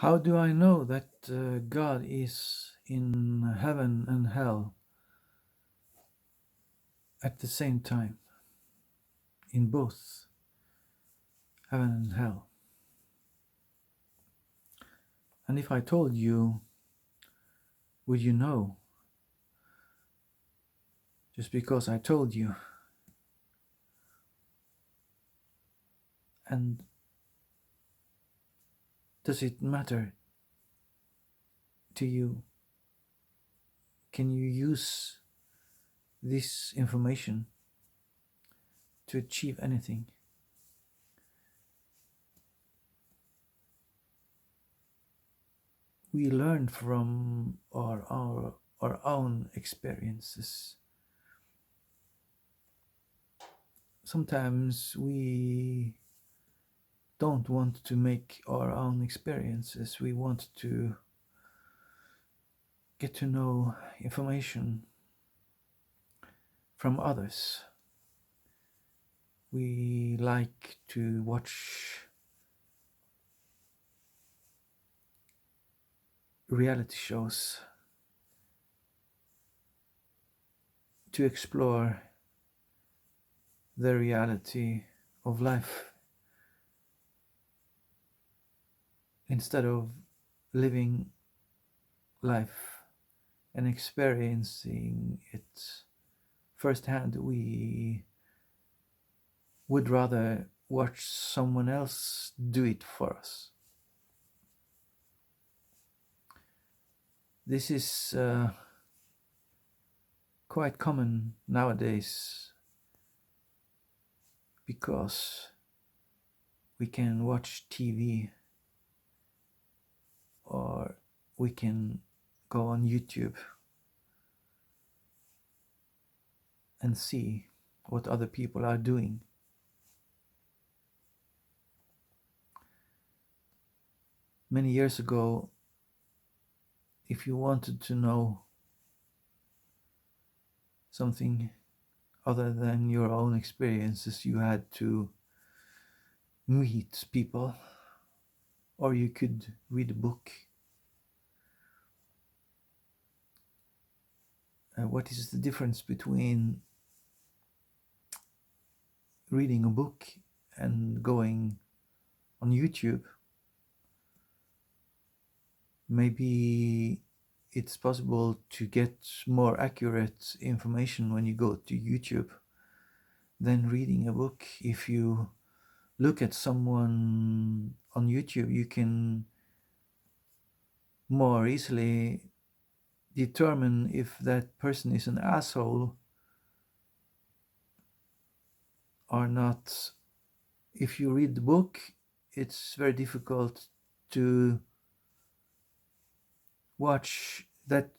How do I know that God is in heaven and hell at the same time, in both heaven and hell? And if I told you, would you know? Just because I told you. And does it matter to you? Can you use this information to achieve anything? We learn from our own experiences. Sometimes we don't want to make our own experiences. We want to get to know information from others. We like to watch reality shows to explore the reality of life instead of living life and experiencing it firsthand. We would rather watch someone else do it for us. This is quite common nowadays because we can watch TV or we can go on YouTube and see what other people are doing. Many years ago, if you wanted to know something other than your own experiences, you had to meet people or you could read a book. What is the difference between reading a book and going on YouTube? Maybe it's possible to get more accurate information when you go to YouTube than reading a book. If you look at someone on YouTube, you can more easily determine if that person is an asshole or not. If you read the book, it's very difficult to watch that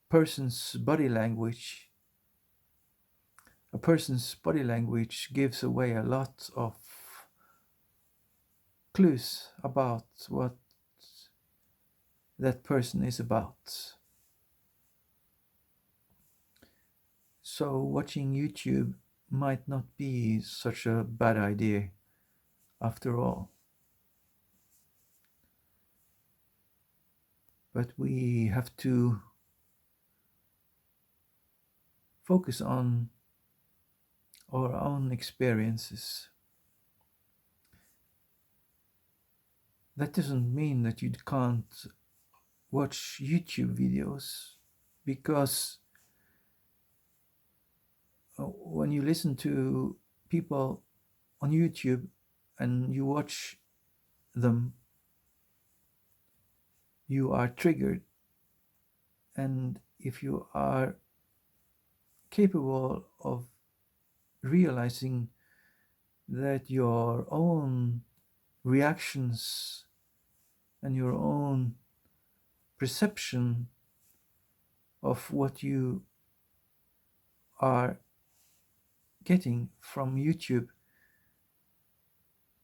person's body language. A person's body language gives away a lot of clues about what that person is about. So watching YouTube might not be such a bad idea after all. But we have to focus on our own experiences. That doesn't mean that you can't watch YouTube videos, because when you listen to people on YouTube and you watch them, you are triggered. And if you are capable of realizing that your own reactions and your own perception of what you are getting from YouTube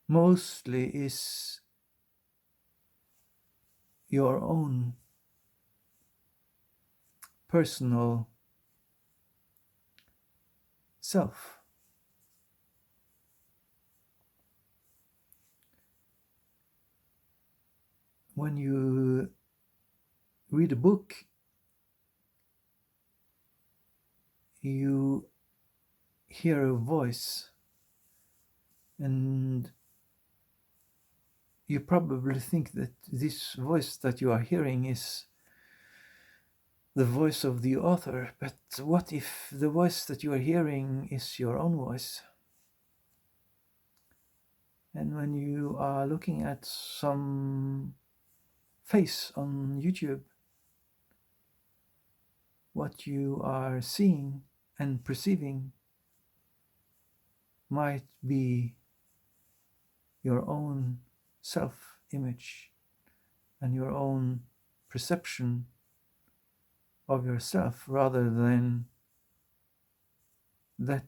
mostly is your own personal self. when you read a book, you hear a voice, and you probably think that this voice that you are hearing is the voice of the author. But what if the voice that you are hearing is your own voice? And when you are looking at some face on YouTube, what you are seeing and perceiving might be your own self image and your own perception of yourself, rather than that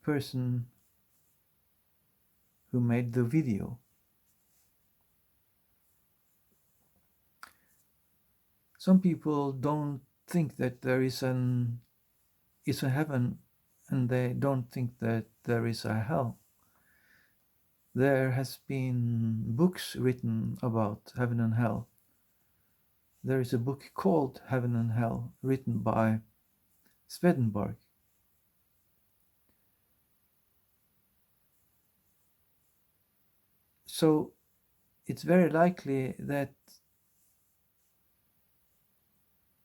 person who made the video. Some people don't think that there is a heaven, and they don't think that there is a hell. There has been books written about heaven and hell. There is a book called Heaven and Hell, written by Swedenborg. So it's very likely that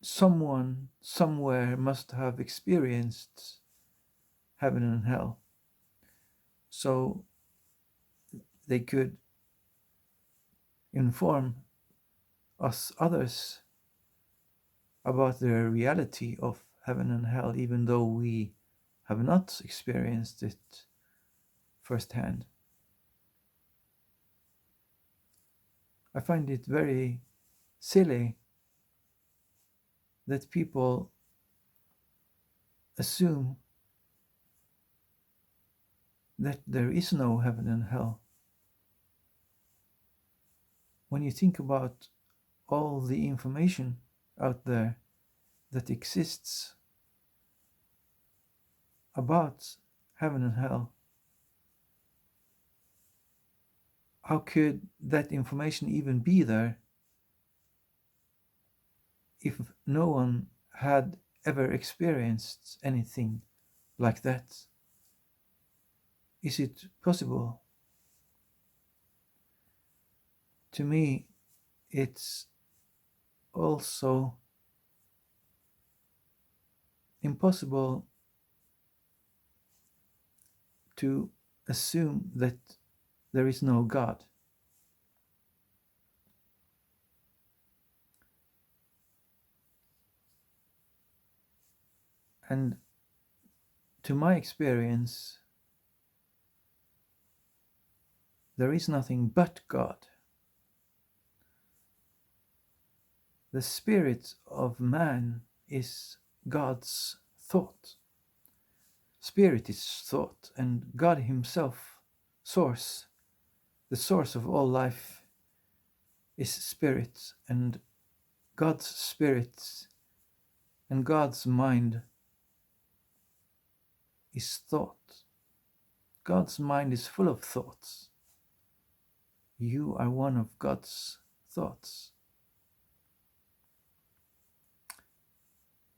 someone somewhere must have experienced heaven and hell, so they could inform us others about the reality of heaven and hell, even though we have not experienced it firsthand. I find it very silly that people assume that there is no heaven and hell. When you think about all the information out there that exists about heaven and hell, how could that information even be there if no one had ever experienced anything like that? Is it possible? To me, it's also impossible to assume that there is no God. And to my experience, there is nothing but God. The spirit of man is God's thought. Spirit is thought, and God Himself, source, the source of all life, is spirit, and God's spirit and God's mind is thought. God's mind is full of thoughts. You are one of God's thoughts.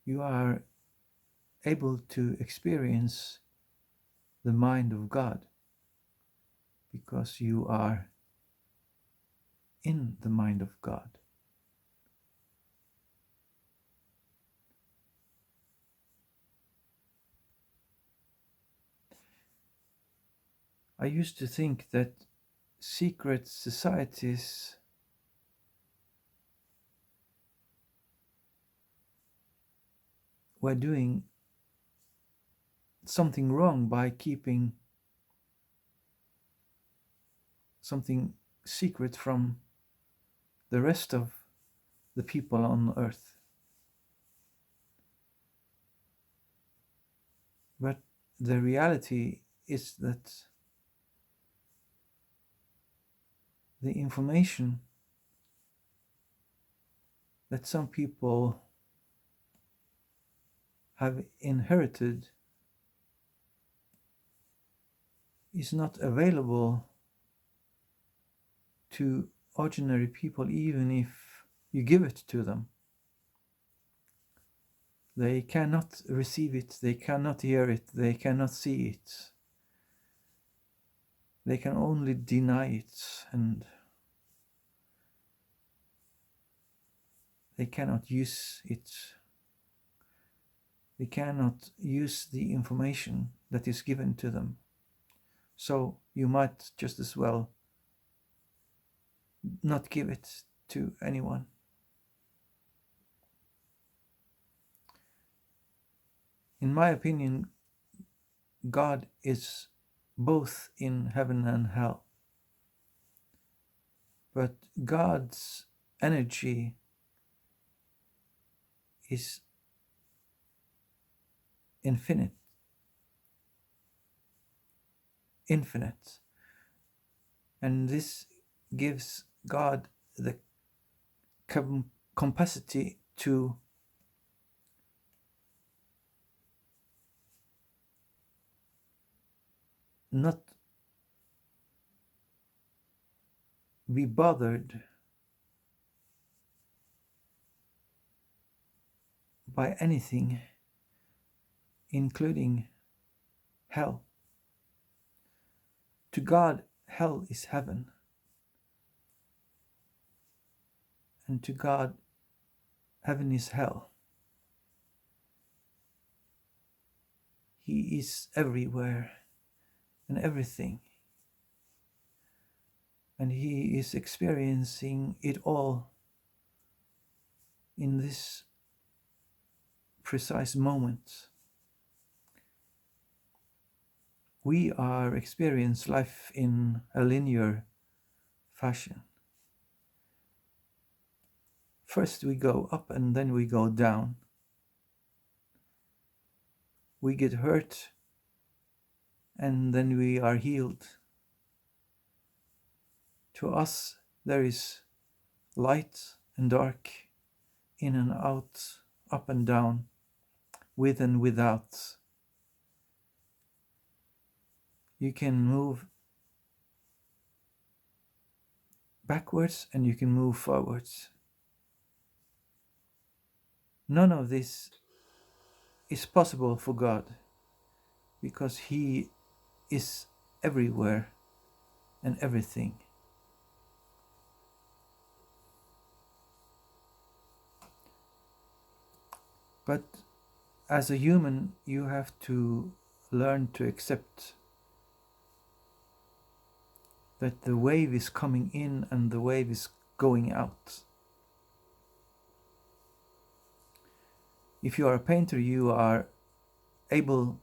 You are able to experience the mind of God because you are in the mind of God. I used to think that secret societies were doing something wrong by keeping something secret from the rest of the people on earth. But the reality is that the information that some people have inherited is not available to ordinary people, even if you give it to them. They cannot receive it, they cannot hear it, they cannot see it. They can only deny it, and they cannot use it. They cannot use the information that is given to them. So you might just as well not give it to anyone. In my opinion, God is both in heaven and hell. But God's energy is infinite. And this gives God the capacity to not be bothered by anything, including hell. To God, hell is heaven. And to God, heaven is hell. He is everywhere and everything. And He is experiencing it all in this precise moment. We are experiencing life in a linear fashion. First we go up and then we go down. We get hurt and then we are healed. To us there is light and dark, in and out, up and down, with and without. You can move backwards and you can move forwards. None of this is possible for God because He is everywhere and everything. But as a human, you have to learn to accept that the wave is coming in and the wave is going out. If you are a painter, you are able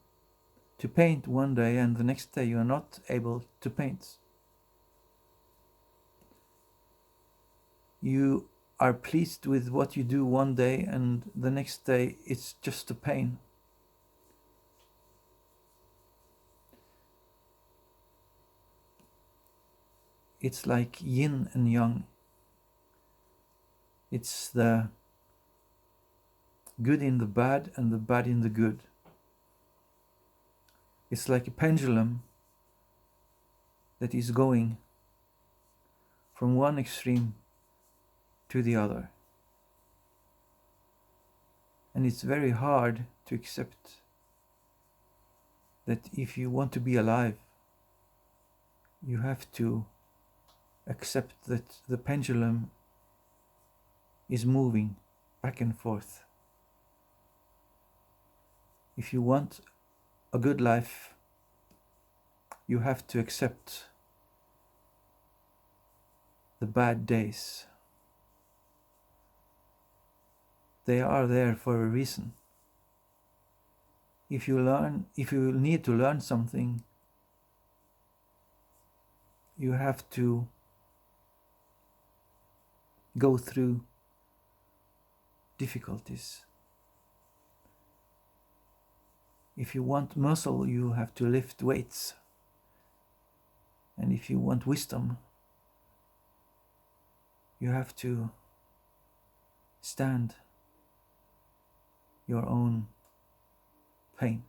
to paint one day and the next day you are not able to paint. You are pleased with what you do one day and the next day it's just a pain. It's like yin and yang. It's the good in the bad and the bad in the good. It's like a pendulum that is going from one extreme to the other. And it's very hard to accept that if you want to be alive, you have to accept that the pendulum is moving back and forth. If you want a good life, you have to accept the bad days. They are there for a reason. If you need to learn something, you have to go through difficulties. If you want muscle, you have to lift weights. And if you want wisdom, you have to stand your own pain.